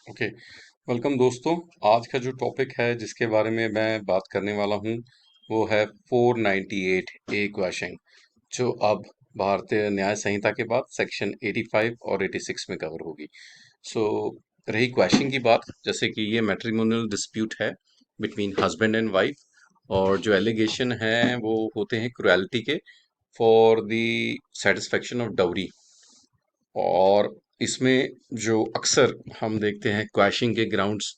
Okay. Welcome दोस्तों। आज का जो टॉपिक है जिसके बारे में मैं बात करने वाला हूँ वो है 498 ए क्वेश्चन, जो अब भारतीय न्याय संहिता के बाद सेक्शन 85 और 86 में कवर होगी। सो रही क्वेश्चन की बात, जैसे कि ये मैट्रिमोनियल डिस्प्यूट है बिटवीन हस्बैंड एंड वाइफ, और जो एलिगेशन है वो होते हैं क्रुएलिटी के for the satisfaction of dowry. और इसमें जो अक्सर हम देखते हैं क्वैशिंग के ग्राउंड्स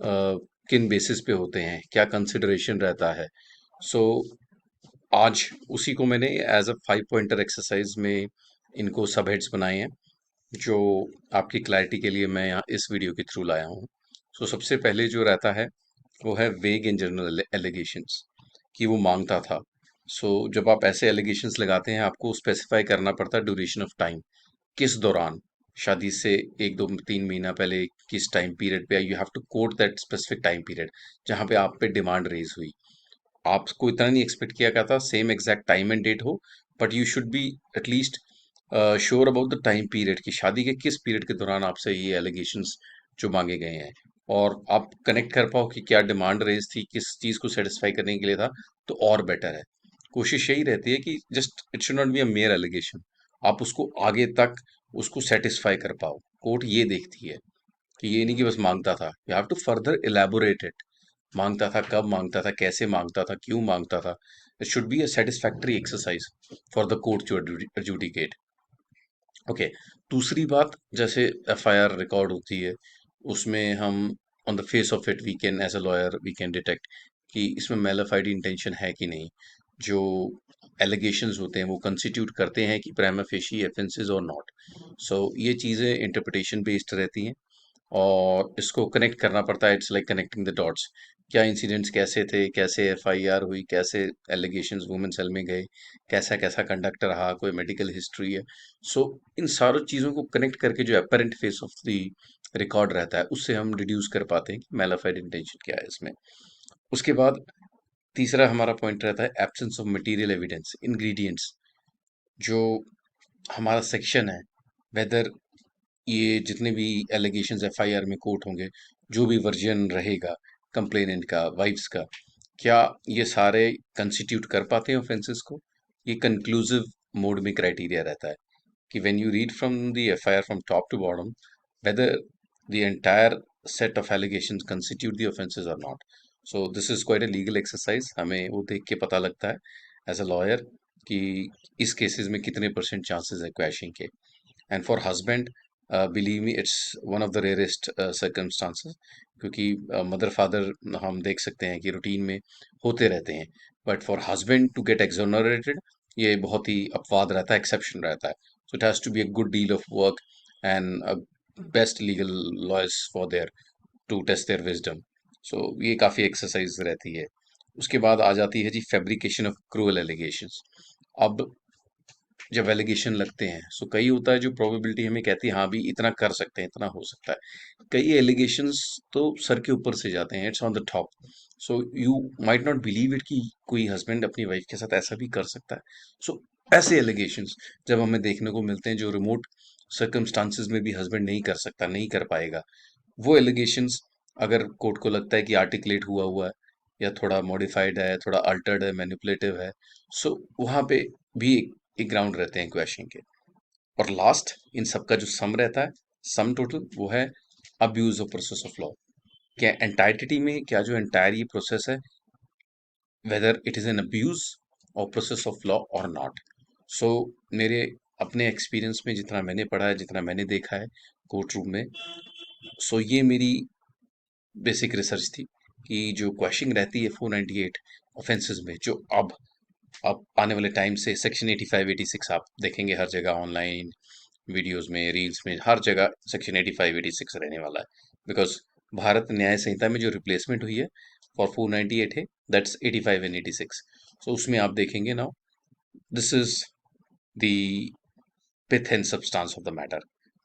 किन बेसिस पे होते हैं, क्या कंसिडरेशन रहता है। सो आज उसी को मैंने एज अ 5 पॉइंटर एक्सरसाइज में इनको सब हेड्स बनाए हैं, जो आपकी क्लैरिटी के लिए मैं यहाँ इस वीडियो के थ्रू लाया हूँ। सो सबसे पहले जो रहता है वो है वेग इन जनरल एलिगेशंस, कि वो मांगता था। सो जब आप ऐसे एलिगेशंस लगाते हैं आपको स्पेसिफाई करना पड़ता है ड्यूरेशन ऑफ टाइम, किस दौरान, शादी से 1 2 3 महीना पहले, किस टाइम पीरियड पे। You have to quote that specific time period जहाँ पे आप पे डिमांड रेज हुई। आपको इतना नहीं एक्सपेक्ट किया गया था same exact time and date हो, but you should be at least sure about the time period, की शादी के किस पीरियड के दौरान आपसे ये एलिगेशंस जो मांगे गए हैं, और आप कनेक्ट कर पाओ कि क्या डिमांड रेज थी, किस चीज को सेटिस्फाई करने के लिए था, तो और बेटर है। कोशिश यही रहती है कि just it should not be a mere allegation, आप उसको आगे तक उसको सेटिस्फाई कर पाओ। कोर्ट ये देखती है कि ये नहीं कि बस मांगता था, you have to further elaborate it. मांगता था, कब मांगता था, कैसे मांगता था, क्यों मांगता था। It should be a satisfactory exercise for the court to adjudicate. Okay. दूसरी बात, जैसे एफआईआर रिकॉर्ड होती है, उसमें हम on the face of it we can as a lawyer we can detect कि इसमें मेलाफाइड इंटेंशन है कि नहीं। जो एलिगेशंस होते हैं वो कंस्टिट्यूट करते हैं कि प्राइमा फेशी ऑफेंसेस और नॉट। सो ये चीज़ें इंटरप्रिटेशन बेस्ड रहती हैं, और इसको कनेक्ट करना पड़ता है। It's like connecting the dots. क्या इंसिडेंट्स कैसे थे, कैसे एफआईआर हुई, कैसे एलिगेशंस वुमेन सेल में गए, कैसा कैसा कंडक्ट रहा, कोई मेडिकल हिस्ट्री है। सो इन सारी चीज़ों को कनेक्ट करके जो apparent face of the record रहता है उससे हम डिड्यूस कर पाते हैं कि मेलाफाइड इंटेंशन क्या है इसमें। उसके बाद तीसरा हमारा पॉइंट रहता है absence of material evidence ingredients. जो हमारा सेक्शन है, वेदर ये जितने भी एलिगेशंस एफआईआर में कोर्ट होंगे, जो भी वर्जन रहेगा कंप्लेनेंट का, वाइफ्स का, क्या ये सारे कंस्टिट्यूट कर पाते हैं ऑफेंसेस को। ये कंक्लूसिव मोड में क्राइटेरिया रहता है कि when you read from the FIR from top to bottom, whether the entire set of allegations constitute the offenses or not. So this is quite a legal exercise। हमें वो देख के पता लगता है एज अ लॉयर कि इस cases में कितने परसेंट चांसेस है क्वैशिंग के। And for husband, believe me, it's one of the rarest circumstances, क्योंकि मदर फादर हम देख सकते हैं कि रूटीन में होते रहते हैं, but for husband to get exonerated ये बहुत ही अपवाद रहता है, एक्सेप्शन रहता है। So it has to be a good deal of work and best legal lawyers for there to test their wisdom. सो ये काफ़ी एक्सरसाइज रहती है। उसके बाद आ जाती है जी फैब्रिकेशन ऑफ क्रूअल एलिगेशंस। अब जब एलिगेशन लगते हैं, सो कई होता है जो प्रोबेबिलिटी हमें कहती है हाँ भी इतना कर सकते हैं, इतना हो सकता है। कई एलिगेशंस तो सर के ऊपर से जाते हैं, it's on the top. So you might not believe it कि कोई हस्बैंड अपनी वाइफ के साथ ऐसा भी कर सकता है। सो ऐसे एलिगेशंस जब हमें देखने को मिलते हैं जो रिमोट सर्कमस्टांसेस में भी हस्बैंड नहीं कर सकता, नहीं कर पाएगा, वो एलिगेशंस अगर कोर्ट को लगता है कि आर्टिकुलेट हुआ हुआ है, या थोड़ा मॉडिफाइड है, थोड़ा अल्टर्ड है, मैनिपुलेटिव है, सो वहाँ पे भी एक ग्राउंड रहते हैं क्वेश्चन के। और लास्ट इन सबका जो सम रहता है, सम टोटल, वो है abuse of process of law. क्या एंटायरिटी में, क्या जो एंटायर ये प्रोसेस है, whether it is an abuse और प्रोसेस ऑफ लॉ और नॉट। सो मेरे अपने एक्सपीरियंस में जितना मैंने पढ़ा है, जितना मैंने देखा है कोर्ट रूम में, सो ये मेरी बेसिक रिसर्च थी कि जो क्वेश्चन रहती है 498 ऑफेंसेस में, जो अब आने वाले टाइम से सेक्शन 85 86 आप देखेंगे हर जगह, ऑनलाइन वीडियोस में, रील्स में, हर जगह सेक्शन 85 86 रहने वाला है। बिकॉज भारत न्याय संहिता में जो रिप्लेसमेंट हुई है फॉर 498 है, दैट्स 85 एंड 86। सो उसमें आप देखेंगे now, this is the pith and substance of the matter.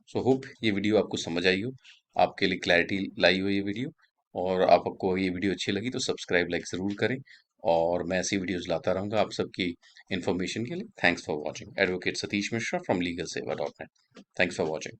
So hope ये वीडियो आपको समझ आई हो, आपके लिए क्लैरिटी लाई हो ये वीडियो। और आपको ये वीडियो अच्छी लगी तो सब्सक्राइब लाइक ज़रूर करें, और मैं ऐसी वीडियोस लाता रहूँगा आप सबकी इन्फॉर्मेशन के लिए। Thanks for watching. Advocate Satish Mishra from Legal Seva dot net. Thanks for watching.